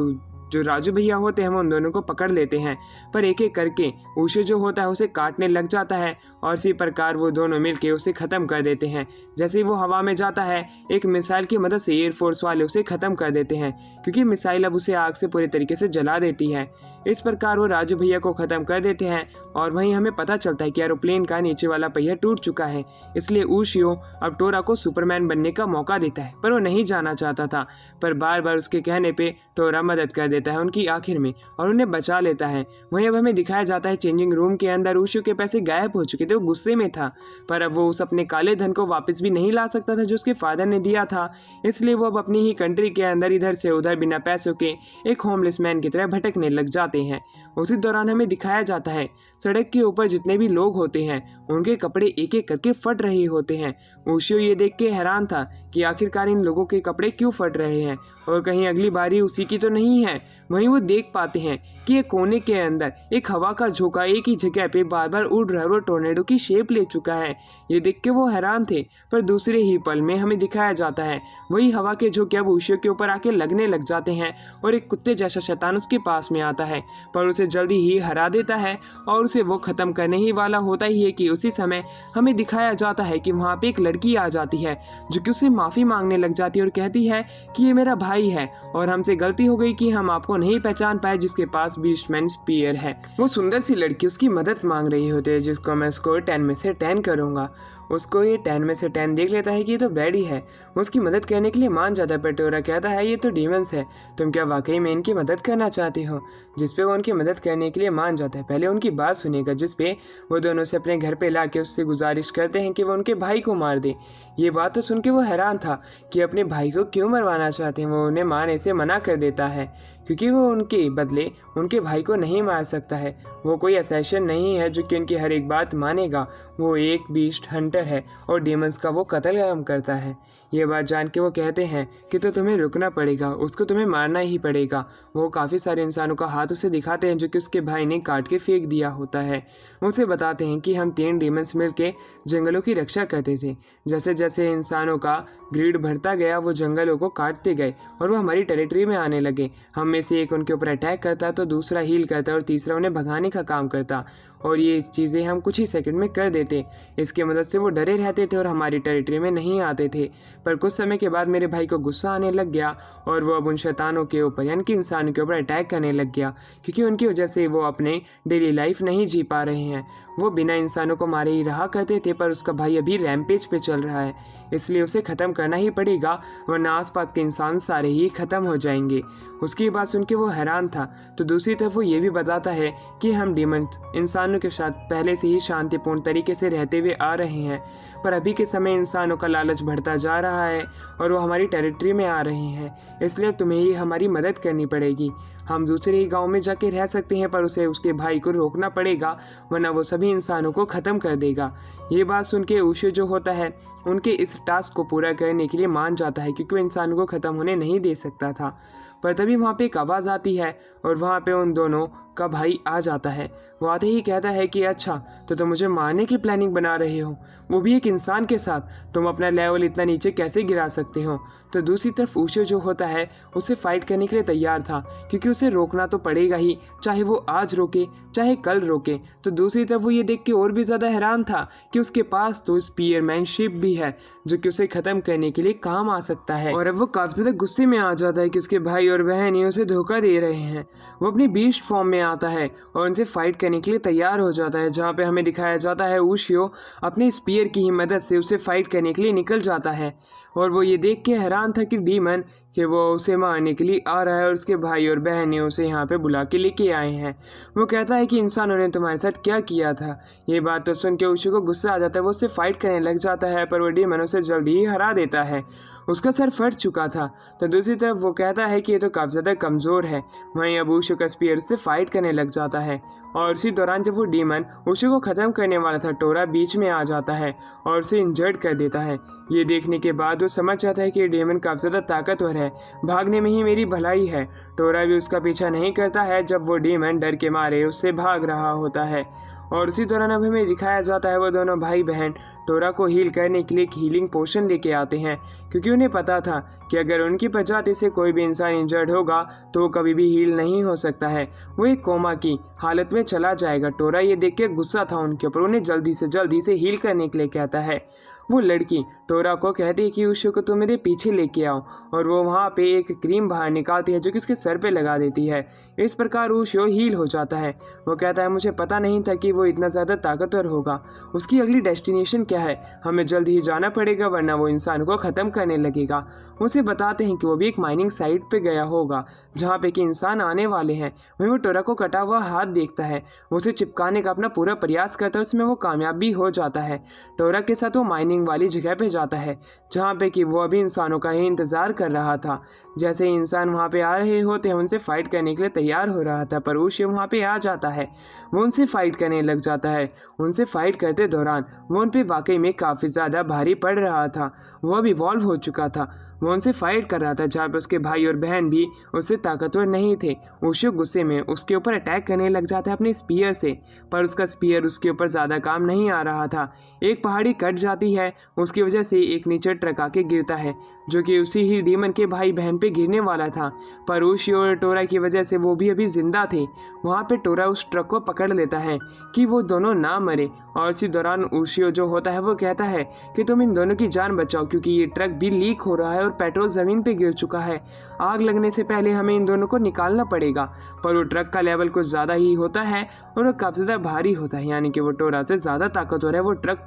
जो राजू भैया होते हैं वो उन दोनों को पकड़ लेते हैं, पर एक एक करके उशियो जो होता है उसे काटने लग जाता है और इसी प्रकार वो दोनों मिलके उसे ख़त्म कर देते हैं। जैसे ही वो हवा में जाता है एक मिसाइल की मदद से एयरफोर्स वाले उसे ख़त्म कर देते हैं, क्योंकि मिसाइल अब उसे आग से पूरी तरीके से जला देती है। इस प्रकार वो राजू भैया को ख़त्म कर देते हैं और वहीं हमें पता चलता है कि एरोप्लेन का नीचे वाला पहिया टूट चुका है। इसलिए उशियो अब टोरा को सुपरमैन बनने का मौका देता है, पर वो नहीं जाना चाहता था, पर बार बार उसके कहने पे टोरा मदद कर देता है उनकी आखिर में और उन्हें बचा लेता है। वहीं अब हमें दिखाया जाता है चेंजिंग रूम के अंदर उशियो के पैसे गायब हो चुके थे। वो गुस्से में था, पर अब वो उस अपने काले धन को वापस भी नहीं ला सकता था जो उसके फादर ने दिया था। इसलिए वो अब अपनी ही कंट्री के अंदर इधर से उधर बिना पैसों के एक होमलेस मैन की तरह भटकने लग जाते हैं। उसी दौरान हमें दिखाया जाता है सड़क के ऊपर जितने भी लोग होते हैं उनके कपड़े एक एक करके फट रहे होते हैं। उशियो ये देख के हैरान था कि आखिरकार इन लोगों के कपड़े क्यों फट रहे हैं और कहीं अगली बारी उसी की तो नहीं है। वहीं वो देख पाते हैं कि एक कोने के अंदर एक हवा का झोंका एक ही जगह पे बार बार उड़ रहा है और टोर्नेडो की शेप ले चुका है। ये देख के वो हैरान थे, पर दूसरे ही पल में हमें दिखाया जाता है वही हवा के झोंके अब उशियो के ऊपर आके लगने लग जाते हैं और एक कुत्ते जैसा शैतान उसके पास में आता है, पर उसे जल्दी ही हरा देता है और उसे वो ख़त्म करने ही वाला होता ही है कि उसी समय हमें दिखाया जाता है कि वहाँ पे एक लड़की आ जाती है जो कि उसे माफ़ी मांगने लग जाती है और कहती है कि ये मेरा भाई है और हमसे गलती हो गई कि हम आपको नहीं पहचान पाए जिसके पास बीस्टमैन स्पीयर है। वो सुंदर सी लड़की उसकी मदद मांग रही होती है, जिसको मैं स्कोर 10 में से 10 करूँगा। उसको ये 10 में से 10 देख लेता है कि ये तो बैड ही है। वो उसकी मदद करने के लिए मान जाता है, पर टोरा कहता है ये तो डीमंस है, तुम क्या वाकई में इनकी मदद करना चाहते हो? जिसपे वो उनकी मदद करने के लिए मान जाता है। पहले उनकी बात सुनेगा, जिसपे वो दोनों से अपने घर पे ला के उससे गुजारिश करते हैं कि वो उनके भाई को मार दे। ये बात तो सुन के वो हैरान था कि अपने भाई को क्यों मरवाना चाहते हैं। वो उन्हें मारने से मना कर देता है, क्योंकि वो उनके बदले उनके भाई को नहीं मार सकता है। वो कोई असैसिन नहीं है जो कि उनकी हर एक बात मानेगा। वो एक बीस्ट हंटर है और डीमंस का वो कत्ल करता है। ये बात जान के वो कहते हैं कि तो तुम्हें रुकना पड़ेगा, उसको तुम्हें मारना ही पड़ेगा। वो काफ़ी सारे इंसानों का हाथ उसे दिखाते हैं जो कि उसके भाई ने काट के फेंक दिया होता है। वो उसे बताते हैं कि हम 3 डीमंस मिलके जंगलों की रक्षा करते थे। जैसे जैसे इंसानों का ग्रीड बढ़ता गया वो जंगलों को काटते गए और वो हमारी टेरिटरी में आने लगे। हम में से एक उनके ऊपर अटैक करता तो दूसरा हील करता और तीसरा उन्हें भगाने का काम करता, और ये चीज़ें हम कुछ ही सेकंड में कर देते। इसकी मदद से वो डरे रहते थे और हमारी टेरिटरी में नहीं आते थे। पर कुछ समय के बाद मेरे भाई को गुस्सा आने लग गया और वो अब उन शैतानों के ऊपर यानी कि इंसानों के ऊपर अटैक करने लग गया, क्योंकि उनकी वजह से वो अपने डेली लाइफ नहीं जी पा रहे हैं। वो बिना इंसानों को मारे ही रहा करते थे, पर उसका भाई अभी रैम्पेज पे चल रहा है, इसलिए उसे ख़त्म करना ही पड़ेगा, वरना आसपास के इंसान सारे ही ख़त्म हो जाएंगे। उसकी बात सुन के वो हैरान था। तो दूसरी तरफ वो ये भी बताता है कि हम डीमंस इंसानों के साथ पहले से ही शांतिपूर्ण तरीके से रहते हुए आ रहे हैं, पर अभी के समय इंसानों का लालच बढ़ता जा रहा है और वो हमारी टेरिटरी में आ रहे हैं, इसलिए तुम्हें ही हमारी मदद करनी पड़ेगी। हम दूसरे ही गांव में जाके रह सकते हैं, पर उसे उसके भाई को रोकना पड़ेगा, वरना वो सभी इंसानों को ख़त्म कर देगा। ये बात सुन के उशे जो होता है उनके इस टास्क को पूरा करने के लिए मान जाता है, क्योंकि वो इंसानों को ख़त्म होने नहीं दे सकता था। पर तभी वहाँ पे एक आवाज़ आती है और वहाँ पे उन दोनों का भाई आ जाता है। वो आते ही कहता है कि अच्छा, तो तुम मुझे मारने की प्लानिंग बना रहे हो, वो भी एक इंसान के साथ। तुम अपना लेवल इतना नीचे कैसे गिरा सकते हो? तो दूसरी तरफ उशे जो होता है उसे फाइट करने के लिए तैयार था, क्योंकि उसे रोकना तो पड़ेगा ही, चाहे वो आज रोके चाहे कल रोके। तो दूसरी तरफ वो ये देख के और भी ज़्यादा हैरान था कि उसके पास तो स्पीयरमैनशिप भी है जो कि उसे ख़त्म करने के लिए काम आ सकता है। और अब वो काफ़ी ज़्यादा गुस्से में आ जाता है कि उसके भाई और बहन ही उसे धोखा दे रहे हैं। वो अपनी बीस्ट फॉर्म में आता है और उनसे फाइट करने के लिए तैयार हो जाता है, जहाँ पे हमें दिखाया जाता है उशियो अपने स्पीयर की ही मदद से उसे फाइट करने के लिए निकल जाता है। और वो ये देख के हैरान था कि डीमन कि वो उसे मारने के लिए आ रहा है और उसके भाई और बहन ने उसे यहाँ पे बुला के लेके आए हैं। वो कहता है कि इंसानों ने तुम्हारे साथ क्या किया था। ये बात तो सुन के उशियो को गुस्सा आ जाता है। वो उससे फाइट करने लग जाता है, पर वो डीमन उसे जल्दी ही हरा देता है। उसका सर फट चुका था। तो दूसरी तरफ वो कहता है कि ये तो काफ़ी ज़्यादा कमज़ोर है। वहीं अब उशो का स्पीयर से फाइट करने लग जाता है, और उसी दौरान जब वो डीमन उशो को ख़त्म करने वाला था, टोरा बीच में आ जाता है और उसे इंजर्ड कर देता है। ये देखने के बाद वो समझ जाता है कि ये डीमन काफ़ी ज़्यादा ताकतवर है, भागने में ही मेरी भलाई है। टोरा भी उसका पीछा नहीं करता है जब वो डीमन डर के मारे उससे भाग रहा होता है। और उसी दौरान अब हमें दिखाया जाता है वो दोनों भाई बहन टोरा को हील करने के लिए एक हीलिंग पोशन लेके आते हैं, क्योंकि उन्हें पता था कि अगर उनकी प्रजाति से कोई भी इंसान इंजर्ड होगा तो वो कभी भी हील नहीं हो सकता है, वो एक कोमा की हालत में चला जाएगा। टोरा ये देख के गुस्सा था उनके ऊपर, उन्हें जल्दी से हील करने के लिए कहता है। वो लड़की टोरा को कहती है कि उशो को तुम मेरे पीछे लेके आओ, और वो वहाँ पे एक क्रीम बाहर निकालती है जो कि उसके सर पे लगा देती है। इस प्रकार उशो हील हो जाता है। वो कहता है मुझे पता नहीं था कि वो इतना ज़्यादा ताकतवर होगा। उसकी अगली डेस्टिनेशन क्या है, हमें जल्द ही जाना पड़ेगा वरना वो इंसान को ख़त्म करने लगेगा। उसे बताते हैं कि वो भी एक माइनिंग साइट पे गया होगा जहाँ पे कि इंसान आने वाले हैं। वहीं वो टोरा को कटा हुआ हाथ देखता है, वो उसे चिपकाने का अपना पूरा प्रयास करता है, उसमें वो कामयाब भी हो जाता है। टोरा के साथ वो माइनिंग वाली जगह पे जाता है जहाँ पे कि वो अभी इंसानों का ही इंतज़ार कर रहा था। जैसे ही इंसान वहाँ पे आ रहे होते हैं उनसे फाइट करने के लिए तैयार हो रहा था, पर उशो वहाँ पे आ जाता है। वो उनसे फाइट करने लग जाता है। उनसे फाइट करते दौरान वो उन पे वाकई में काफ़ी ज़्यादा भारी पड़ रहा था। वो अब इवॉल्व हो चुका था। वो उनसे फाइट कर रहा था जहाँ पे उसके भाई और बहन भी उससे ताकतवर नहीं थे। उशो गुस्से में उसके ऊपर अटैक करने लग जाता है अपने स्पीयर से, पर उसका स्पीयर उसके ऊपर ज़्यादा काम नहीं आ रहा था। एक पहाड़ी कट जाती है, उसकी वजह से एक नीचे ट्रक आके गिरता है जो कि उसी ही डीमन के भाई बहन पे गिरने वाला था, पर उशियो और टोरा की वजह से वो भी अभी जिंदा थे। वहाँ पे टोरा उस ट्रक को पकड़ लेता है कि वो दोनों ना मरे, और इसी दौरान उशियो जो होता है वो कहता है कि तुम इन दोनों की जान बचाओ, क्योंकि ये ट्रक भी लीक हो रहा है और पेट्रोल ज़मीन पे गिर चुका है। आग लगने से पहले हमें इन दोनों को निकालना पड़ेगा। पर वो ट्रक का लेवल कुछ ज़्यादा ही होता है और वो काफ़ी ज़्यादा भारी होता है, यानी कि वो टोरा से ज़्यादा ताकतवर है। वो ट्रक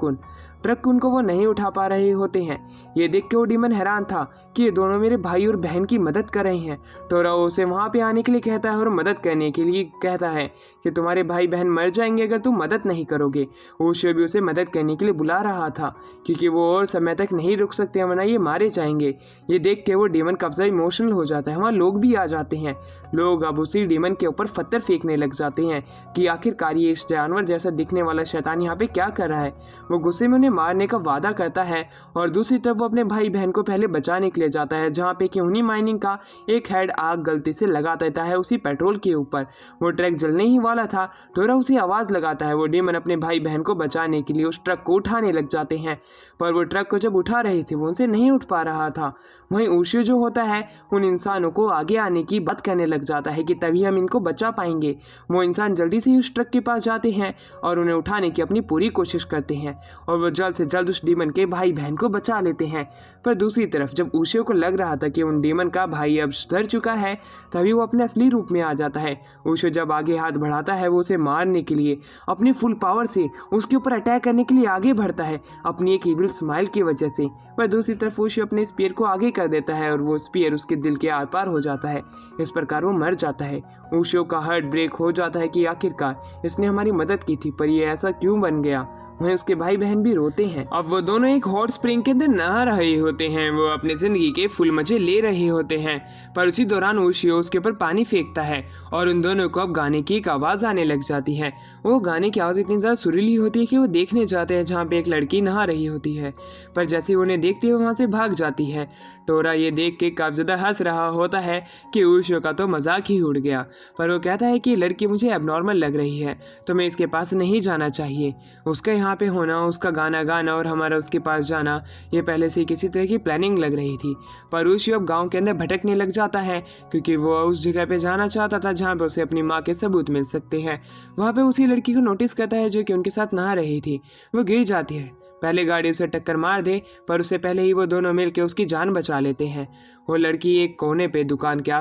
को वो नहीं उठा पा रहे होते हैं। ये देख के वो डीमन हैरान था कि ये दोनों मेरे भाई और बहन की मदद कर रहे हैं। टोरा उसे वहाँ पे आने के लिए कहता है और मदद करने के लिए कहता है कि तुम्हारे भाई बहन मर जाएंगे अगर तुम मदद नहीं करोगे। उशो भी उसे मदद करने के लिए बुला रहा था, क्योंकि वो और समय तक नहीं रुक सकते वरना ये मारे जाएंगे। ये देख के वो डीमन काफ़ी इमोशनल हो जाता है। वहाँ लोग भी आ जाते हैं। लोग अब उसी डीमन के ऊपर पत्थर फेंकने लग जाते हैं कि आखिरकार ये इस जानवर जैसा दिखने वाला शैतान यहाँ पे क्या कर रहा है। वो गुस्से में उन्हें मारने का वादा करता है और दूसरी तरफ वो अपने भाई बहन को पहले बचाने के लिए जाता है, जहाँ पे कि उन्हीं माइनिंग का एक हेड आग गलती से लगा देता है उसी पेट्रोल के ऊपर। वो ट्रक जलने ही वाला था। टोरा उसे आवाज़ लगाता है। वो डीमन अपने भाई बहन को बचाने के लिए उस ट्रक को उठाने लग जाते हैं, पर वो ट्रक को जब उठा रहे थे वो उनसे नहीं उठ पा रहा था। वहीं उशियो जो होता है उन इंसानों को आगे आने की बात करने लग जाता है कि तभी हम इनको बचा पाएंगे। वो इंसान जल्दी से ही उस ट्रक के पास जाते हैं और उन्हें उठाने की अपनी पूरी कोशिश करते हैं और वो जल्द से जल्द उस डीमन के भाई बहन को बचा लेते हैं। पर दूसरी तरफ जब उशियो को लग रहा था कि उन डीमन का भाई अब सुधर चुका है, तभी वो अपने असली रूप में आ जाता है। उशियो जब आगे हाथ बढ़ाता है वो उसे मारने के लिए अपनी फुल पावर से उसके ऊपर अटैक करने के लिए आगे बढ़ता है अपनी एक इविल स्माइल की वजह से। पर दूसरी तरफ उशियो अपने स्पीयर को आगे कर देता है और वो स्पीयर उसके दिल के आर पार हो जाता है। इस प्रकार वो मर जाता है। उशियो का हार्ट ब्रेक हो जाता है कि आखिरकार इसने हमारी मदद की थी, पर ये ऐसा क्यों बन गया। वहीं उसके भाई बहन भी रोते हैं। अब वो दोनों एक हॉट स्प्रिंग के अंदर नहा रहे होते हैं। वो अपने जिंदगी के फुल मजे ले रहे होते हैं, पर उसी दौरान उशियो उसके ऊपर पानी फेंकता है और उन दोनों को अब गाने की एक आवाज़ आने लग जाती है। वो गाने की आवाज़ इतनी ज़्यादा सुरीली होती है कि वो देखने जाते हैं जहाँ पे एक लड़की नहा रही होती है, पर जैसे ही उन्हें देखते हुए वहाँ से भाग जाती है। टोरा ये देख के काफ़ी ज़्यादा हंस रहा होता है कि उशियो का तो मजाक ही उड़ गया, पर वो कहता है कि लड़की मुझे एबनॉर्मल लग रही है, तो मैं इसके पास नहीं जाना चाहिए। उसका यहाँ पे होना, उसका गाना गाना और हमारा उसके पास जाना, ये पहले से ही किसी तरह की प्लानिंग लग रही थी। पर उशियो अब गाँव के अंदर भटकने लग जाता है क्योंकि वो उस जगह पे जाना चाहता था जहाँ पे उसे अपनी माँ के सबूत मिल सकते हैं। वहाँ पे उसी लड़की को नोटिस करता है जो कि उनके साथ नहा रही थी। वो गिर जाती है, पहले गाड़ी उसे टक्कर मार दे, पर उससे पहले ही वो दोनों मिलकर उसकी जान बचा लेते हैं। वो लड़की एक कोने पे दुकान के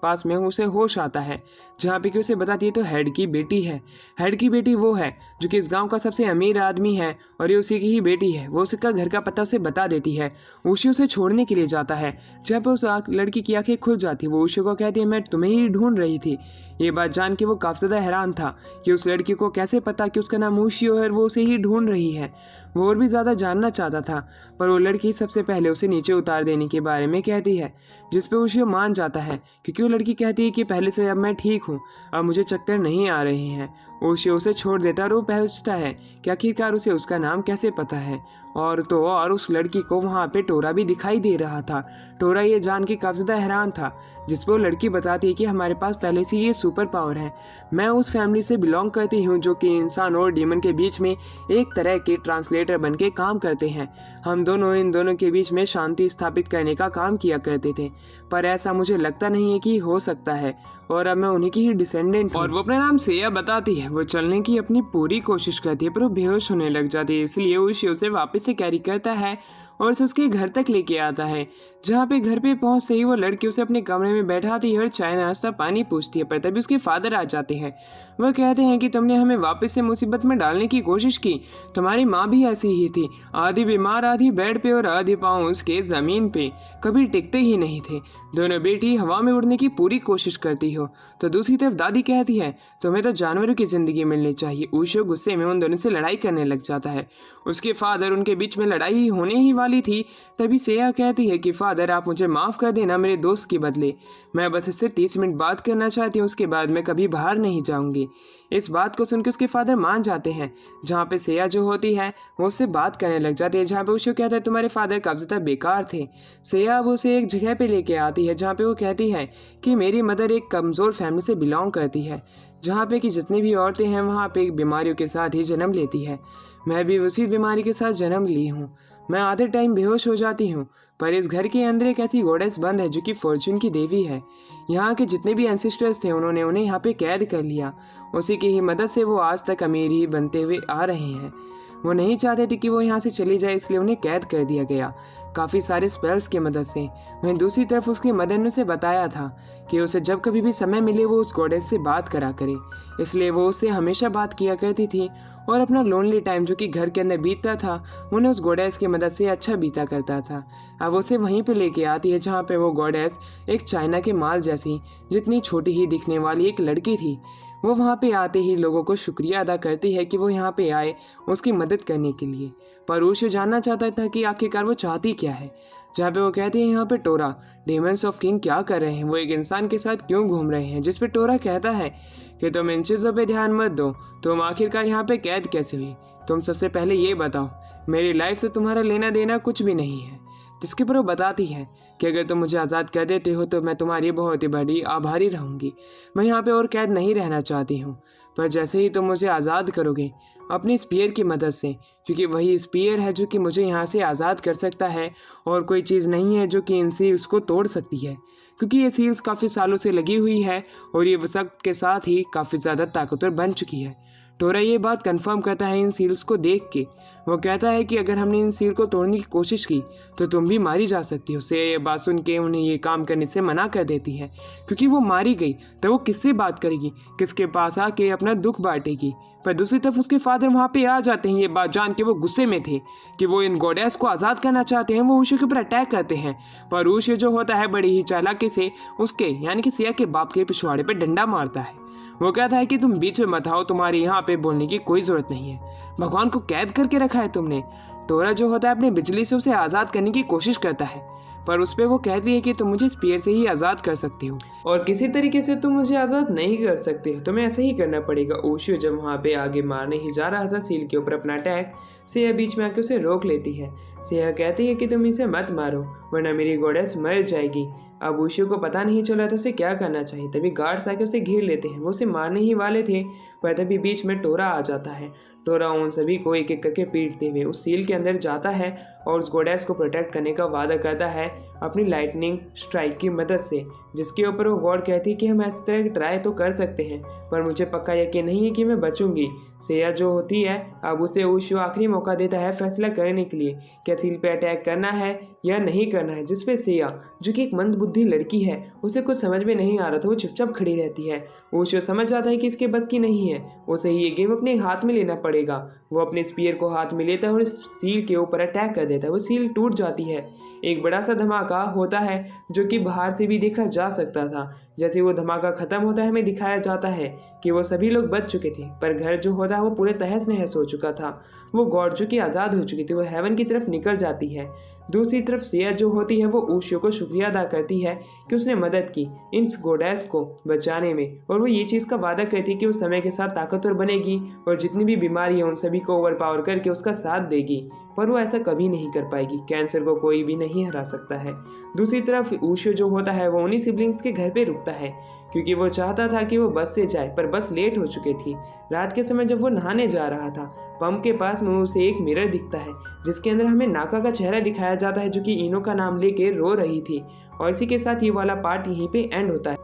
पास में उसे होश आता है, जहाँ पे कि उसे बताती है तो हेड की बेटी है। हेड की बेटी वो है जो कि इस गांव का सबसे अमीर आदमी है और ये उसी की ही बेटी है। वो उसका घर का पता उसे बता देती है। उशियो उसे छोड़ने के लिए जाता है, जहाँ पे उस लड़की की आंखें खुल जाती है। वो उशियो को कहती है मैं तुम्हें ही ढूंढ रही थी। ये बात जान के वो काफ़ी ज़्यादा हैरान था कि उस लड़की को कैसे पता कि उसका नाम उशियो है और वो उसे ही ढूंढ रही है। वो और भी ज़्यादा जानना चाहता था, पर वो लड़की सबसे पहले उसे नीचे उतार देने के बारे में कहती है, जिस पे उशियो मान जाता है क्योंकि वो लड़की कहती है कि पहले से अब मैं ठीक हूँ, अब मुझे चक्कर नहीं आ रहे हैं। उशियो उसे छोड़ देता है और वो पूछता है कि आखिरकार उसे उसका नाम कैसे पता है। और उस लड़की को वहाँ पे टोरा भी दिखाई दे रहा था। टोरा ये जान के काफ़ी ज़्यादा हैरान था, जिस पर वो लड़की बताती है कि हमारे पास पहले से ये सुपर पावर है। मैं उस फैमिली से बिलोंग करती हूँ जो कि इंसान और डीमन के बीच में एक तरह के ट्रांसलेटर बन के काम करते हैं। हम दोनों इन दोनों के बीच में शांति स्थापित करने का काम किया करते थे, पर ऐसा मुझे लगता नहीं है कि हो सकता है और अब मैं उन्हीं की ही डिसेंडेंट हूँ। और वो अपने नाम सेया बताती है। वो चलने की अपनी पूरी कोशिश करती है पर वो बेहोश होने लग जाती है, इसलिए उशियो से वापस से कैरी करता है और उसे उसके घर तक लेके आता है, जहाँ पे घर पे पहुँचते ही वो लड़की उसे अपने कमरे में बैठाती है और चाय नाश्ता पानी पूछती है। पर तभी उसके फादर आ जाते हैं। वह कहते हैं कि तुमने हमें वापस से मुसीबत में डालने की कोशिश की, तुम्हारी माँ भी ऐसी ही थी, आधी बीमार आधी बेड पे और आधी पाँव उसके ज़मीन पे, कभी टिकते ही नहीं थे। दोनों बेटी हवा में उड़ने की पूरी कोशिश करती हो। तो दूसरी तरफ दादी कहती है तुम्हें तो जानवरों की ज़िंदगी मिलनी चाहिए। उशियो गुस्से में उन दोनों से लड़ाई करने लग जाता है। उसके फादर उनके बीच में लड़ाई होने ही वाली थी, तभी सेया कहती है कि फादर आप मुझे माफ़ कर देना मेरे दोस्त के बदले, मैं बस इससे 30 मिनट बात करना चाहती हूँ, उसके बाद मैं कभी बाहर नहीं जाऊँगी। इस बात को सुनकर उसके फादर मान जाते हैं, जहाँ पे सेया जो होती है वो उससे बात करने लग जाती है, जहाँ पे उशियो कहता है तुम्हारे फादर काफ़ी ज़्यादा बेकार थे। सेया अब उसे एक जगह पे लेके आती है जहाँ पे वो कहती है कि मेरी मदर एक कमज़ोर फैमिली से बिलोंग करती है, जहाँ पे कि जितनी भी औरतें हैं वहाँ पे बीमारियों के साथ ही जन्म लेती है। मैं भी उसी बीमारी के साथ जन्म ली हूँ। मैं आधे टाइम बेहोश हो जाती हूँ, पर इस घर के अंदर एक ऐसी गॉडेस बंद है जो कि फॉर्चून की देवी है। यहाँ के जितने भी एंसेस्टर्स थे उन्होंने उन्हें यहाँ पे कैद कर लिया। उसी की ही मदद से वो आज तक अमीर ही बनते हुए आ रहे हैं। वो नहीं चाहते थे कि वो यहाँ से चली जाए, इसलिए उन्हें कैद कर दिया गया काफ़ी सारे स्पेल्स की मदद से। वहीं दूसरी तरफ उसकी मदर ने उसे बताया था कि उसे जब कभी भी समय मिले वो उस गॉडेस से बात करा करे, इसलिए वो उससे हमेशा बात किया करती थी और अपना लोनली टाइम जो कि घर के अंदर बीतता था उन्हें उस गॉडेस की मदद से अच्छा बीता करता था। अब उसे वहीं पे लेके आती है जहाँ पे वो गॉडेस एक चाइना के माल जैसी जितनी छोटी ही दिखने वाली एक लड़की थी। वो वहाँ पे आते ही लोगों को शुक्रिया अदा करती है कि वो यहाँ पे आए उसकी मदद करने के लिए, पर उशियो जानना चाहता था कि आखिरकार वो चाहती क्या है। जहाँ पे वो कहती है यहाँ पे टोरा डेमंस ऑफ किंग क्या कर रहे हैं, वो एक इंसान के साथ क्यों घूम रहे हैं। जिस पे टोरा कहता है कि तुम इन चीज़ों पे ध्यान मत दो, तुम आखिरकार यहाँ पे कैद कैसे हुई, तुम सबसे पहले ये बताओ, मेरी लाइफ से तुम्हारा लेना देना कुछ भी नहीं है। जिसके पर वो बताती है कि अगर तुम मुझे आज़ाद कर देते हो तो मैं तुम्हारी बहुत ही बड़ी आभारी रहूँगी। मैं यहाँ पे और कैद नहीं रहना चाहती हूँ, पर जैसे ही तुम मुझे आज़ाद करोगे अपनी स्पीयर की मदद से, क्योंकि वही स्पीयर है जो कि मुझे यहाँ से आज़ाद कर सकता है और कोई चीज़ नहीं है जो कि इन सील्स को तोड़ सकती है, क्योंकि ये सील्स काफ़ी सालों से लगी हुई है और ये वक्त के साथ ही काफ़ी ज़्यादा ताकतवर बन चुकी है। टोरा ये बात कंफर्म करता है इन सील्स को देख के। वो कहता है कि अगर हमने इन सील को तोड़ने की कोशिश की तो तुम भी मारी जा सकती हो। से ये बात सुन के उन्हें ये काम करने से मना कर देती है, क्योंकि वो मारी गई तो वो किससे बात करेगी, किसके पास आके अपना दुख बांटेगी। पर दूसरी तरफ उसके फादर वहाँ पे आ जाते हैं। ये बात जान के वो गुस्से में थे कि वो इन गॉडेस को आज़ाद करना चाहते हैं। वो ऊशियो के ऊपर अटैक करते हैं, पर ऊशियो जो होता है बड़ी ही चालाकी से उसके यानी कि सिया के बाप के पिछवाड़े पे डंडा मारता है। वो कहता है कि तुम बीच में मत आओ, तुम्हारी यहाँ पे बोलने की कोई ज़रूरत नहीं है, भगवान को कैद करके रखा है तुमने। टोरा जो होता है अपनी बिजली से उसे आज़ाद करने की कोशिश करता है, पर उस पर वो कहती है कि तुम मुझे स्पीयर से ही आज़ाद कर सकती हो और किसी तरीके से तुम मुझे आज़ाद नहीं कर सकते हो, तुम्हें ऐसा ही करना पड़ेगा। ऊशियो जब वहाँ पे आगे मारने ही जा रहा था सील के ऊपर अपना अटैक, सेया बीच में आके उसे रोक लेती है। सेया कहती है कि तुम इसे मत मारो वरना मेरी गॉडेस मर जाएगी। अब ऊशियो को पता नहीं चला था उसे क्या करना चाहिए। तभी गार्ड्स आके उसे घेर लेते हैं, वो उसे मारने ही वाले थे, पर तभी बीच में टोरा आ जाता है। टोरा उन सभी को एक एक करके पीटते हुए उस सील के अंदर जाता है और उस गॉडेस को प्रोटेक्ट करने का वादा करता है अपनी लाइटनिंग स्ट्राइक की मदद से, जिसके ऊपर वो गॉड कहती है कि हम इस तरह ट्राई तो कर सकते हैं पर मुझे पक्का यकीन नहीं है कि मैं बचूंगी। सेया जो होती है अब उसे ऊशियो आखिरी मौका देता है फैसला करने के लिए क्या सील पे अटैक करना है या नहीं करना है। जिस पे सेया जो कि एक मंदबुद्धि लड़की है उसे कुछ समझ में नहीं आ रहा था, वो चुपचाप खड़ी रहती है। ऊशियो समझ जाता है कि इसके बस की नहीं है, उसे ये गेम अपने हाथ में लेना पड़ेगा। वो अपने स्पीयर को हाथ में लेता है और सील के ऊपर अटैक कर देता है। वो सील टूट जाती है, एक बड़ा सा धमाका होता है जो कि बाहर से भी देखा जा सकता था। जैसे वो धमाका खत्म होता है हमें दिखाया जाता है कि वो सभी लोग बच चुके थे, पर घर जो होता है वो पूरे तहस नहस हो चुका था। वो गॉड जो कि आज़ाद हो चुकी थी वो हेवन की तरफ निकल जाती है। दूसरी तरफ सेया जो होती है वो ऊशियो को शुक्रिया अदा करती है कि उसने मदद की इन गॉडेस को बचाने में, और वो ये चीज़ का वादा करती है कि वो समय के साथ ताकतवर बनेगी और जितनी भी बीमारी है उन सभी को ओवरपावर करके उसका साथ देगी। पर वो ऐसा कभी नहीं कर पाएगी, कैंसर को कोई भी नहीं हरा सकता है। दूसरी तरफ ऊशियो जो होता है वो उन्हीं सिबलिंग्स के घर पे रुकता है क्योंकि वो चाहता था कि वो बस से जाए, पर बस लेट हो चुकी थी। रात के समय जब वो नहाने जा रहा था पंप के पास में उसे एक मिरर दिखता है जिसके अंदर हमें नाका का चेहरा दिखाया जाता है जो कि इनो का नाम लेके रो रही थी। और इसी के साथ ये वाला पार्ट यहीं पे एंड होता है।